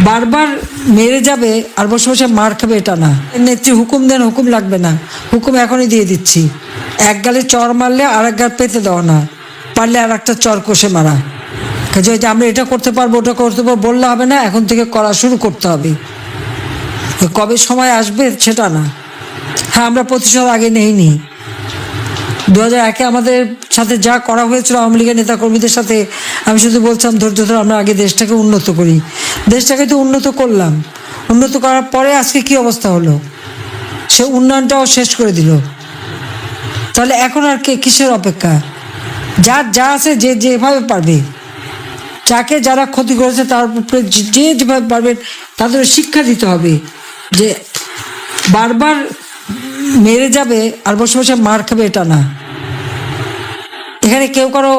বারবার মেরে যাবে আর বসে বসে মার খাবে এটা না। নেত্রী হুকুম দেন, হুকুম লাগবে না, হুকুম এখনই দিয়ে দিচ্ছি। এক গালে চর মারলে আর এক গাল পেতে দেওয়া না, পারলে আর একটা চর কষে মারা। কাজে যে আমরা এটা করতে পারবো ওটা করতে পারবো বললে হবে না, এখন থেকে করা শুরু করতে হবে। কবে সময় আসবে সেটা না। হ্যাঁ, আমরা প্রতিশোধ আগে নেইনি। 2001-এ আমাদের সাথে যা করা হয়েছিল আওয়ামী লীগের নেতাকর্মীদের সাথে, আমি শুধু বলছিলাম ধৈর্য ধরে আমরা আগে দেশটাকে উন্নত করি। দেশটাকে তো উন্নত করলাম, উন্নত করার পরে আজকে কি অবস্থা হলো, সে উন্নয়নটাও শেষ করে দিল। তাহলে এখন আর কিসের অপেক্ষা? যার যা আছে যে যেভাবে পারবে, যাকে যারা ক্ষতি করেছে তার উপরে যে যেভাবে পারবেন তাদের শিক্ষা দিতে হবে যে বারবার মেরে যাবে আর বসে বসে মার খাবে এটা না। এখানে কেউ কারো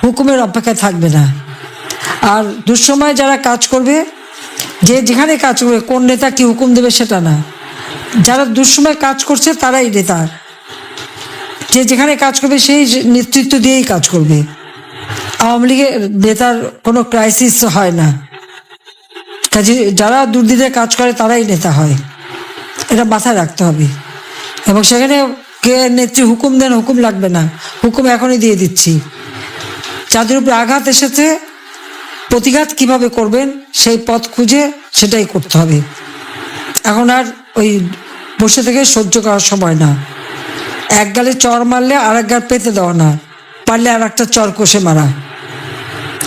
হুকুমের অপেক্ষায় থাকবে না। আর দুঃসময় যারা কাজ করবে, যে যেখানে কাজ করবে, কোন নেতা কি হুকুম দেবে সেটা না। যারা দুঃসময় কাজ করছে তারাই নেতা, যে যেখানে কাজ করবে সেই নেতৃত্ব দিয়েই কাজ করবে। আওয়ামী লীগের নেতার কোনো ক্রাইসিস হয় না, কাজে যারা দুর্নীতিতে কাজ করে তারাই নেতা হয়, এটা মাথায় রাখতে হবে। এবং সেখানে কে নেত্রী হুকুম দেন, হুকুম লাগবে না, হুকুম এখনই দিয়ে দিচ্ছি। যাদের উপরে আঘাত এসেছে প্রতিঘাত কিভাবে করবেন সেই পথ খুঁজে সেটাই করতে হবে। এখন আর ওই বসে থেকে সহ্য করার সময় না। এক গালে চর মারলে আর এক গাল পেতে দেওয়া না, পারলে আর একটা চর কষে মারা।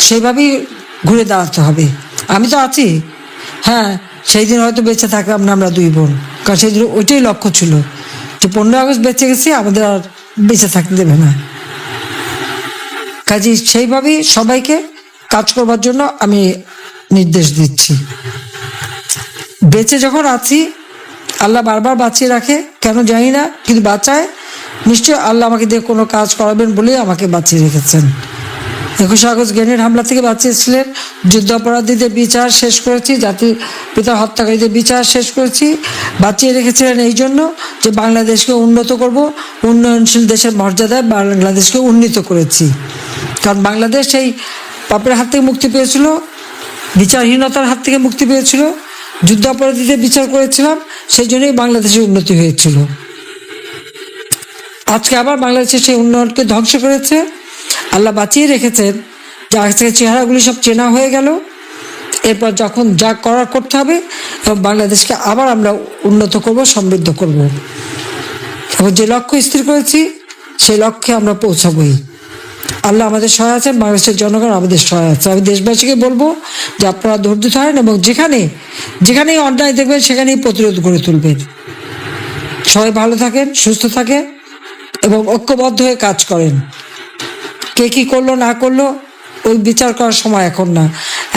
সেইভাবেই ঘুরে দাঁড়াতে হবে। আমি তো আছি, হ্যাঁ, সেই দিন হয়তো বেঁচে থাকলাম না আমরা দুই বোন, কারণ সেই দিন ওইটাই লক্ষ্য ছিল যে 15 আগস্ট বেঁচে গেছি, আমাদের আর বেঁচে থাকতে দেবে না। কাজে সেইভাবেই সবাইকে কাজ করবার জন্য আমি নির্দেশ দিচ্ছি। বেঁচে যখন আছি, আল্লাহ বারবার বাঁচিয়ে রাখে, কেন জানি না, কিন্তু বাঁচায়। নিশ্চয় আল্লাহ আমাকে দিয়ে কোনো কাজ করাবেন বলেই আমাকে বাঁচিয়ে রেখেছেন। 21 আগস্ট গ্রেনেড হামলা থেকে বাঁচিয়েছিলেন, যুদ্ধাপরাধীদের বিচার শেষ করেছি, জাতির পিতা হত্যাকারীদের বিচার শেষ করেছি। বাঁচিয়ে রেখেছিলেন এই জন্য যে বাংলাদেশকে উন্নত করব, উন্নয়নশীল দেশের মর্যাদায় বাংলাদেশকে উন্নীত করেছি। কারণ বাংলাদেশ সেই পাপের হাত থেকে মুক্তি পেয়েছিল, বিচারহীনতার হাত থেকে মুক্তি পেয়েছিল, যুদ্ধাপরাধীদের বিচার করেছিলাম, সেই জন্যই বাংলাদেশের উন্নতি হয়েছিল। আজকে আবার বাংলাদেশের সেই উন্নয়নকে ধ্বংস করেছে। আল্লাহ বাঁচিয়ে রেখেছেন যে আজ থেকে চেহারাগুলি সব চেনা হয়ে গেল। এরপর যখন যা করার করতে হবে, এবং বাংলাদেশকে আবার আমরা উন্নত করব, সমৃদ্ধ করব, এবং যে লক্ষ্য স্থির করেছি সেই লক্ষ্যে আমরা পৌঁছাবই। আল্লাহ আমাদের সহায় আছেন, বাংলাদেশের জনগণ আমাদের সহায় আছে। আমি দেশবাসীকে বলবো যে আপনারা ধৈর্য ধরেন এবং যেখানেই অন্যায় দেখবেন সেখানেই প্রতিরোধ গড়ে তুলবেন। সবাই ভালো থাকেন, সুস্থ থাকেন এবং ঐক্যবদ্ধ হয়ে কাজ করেন। কে কি করলো না করলো ওই বিচার করার সময় এখন না।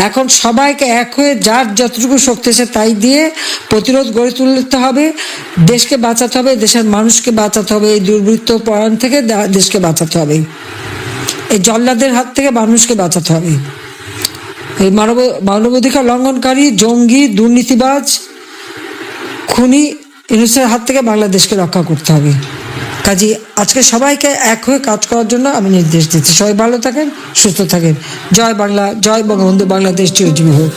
এখন সবাইকে এক হয়ে যার যতটুকু শক্তি আছে তাই দিয়ে প্রতিরোধ গড়ে তুলতে হবে। দেশকে বাঁচাতে হবে, দেশের মানুষকে বাঁচাতে হবে, এই দুর্বৃত্ত পরায়ণ থেকে দেশকে বাঁচাতে হবে, এই জল্লাদের হাত থেকে মানুষকে বাঁচাতে হবে। এই মানবাধিকার লঙ্ঘনকারী, জঙ্গি, দুর্নীতিবাজ, খুনি ইউনূসের হাত থেকে বাংলাদেশকে রক্ষা করতে হবে। কাজে আজকে সবাইকে এক হয়ে কাজ করার জন্য আমি নির্দেশ দিচ্ছি। সবাই ভালো থাকেন, সুস্থ থাকেন। জয় বাংলা, জয় বঙ্গবন্ধু, বাংলাদেশ চিরজীবী হোক।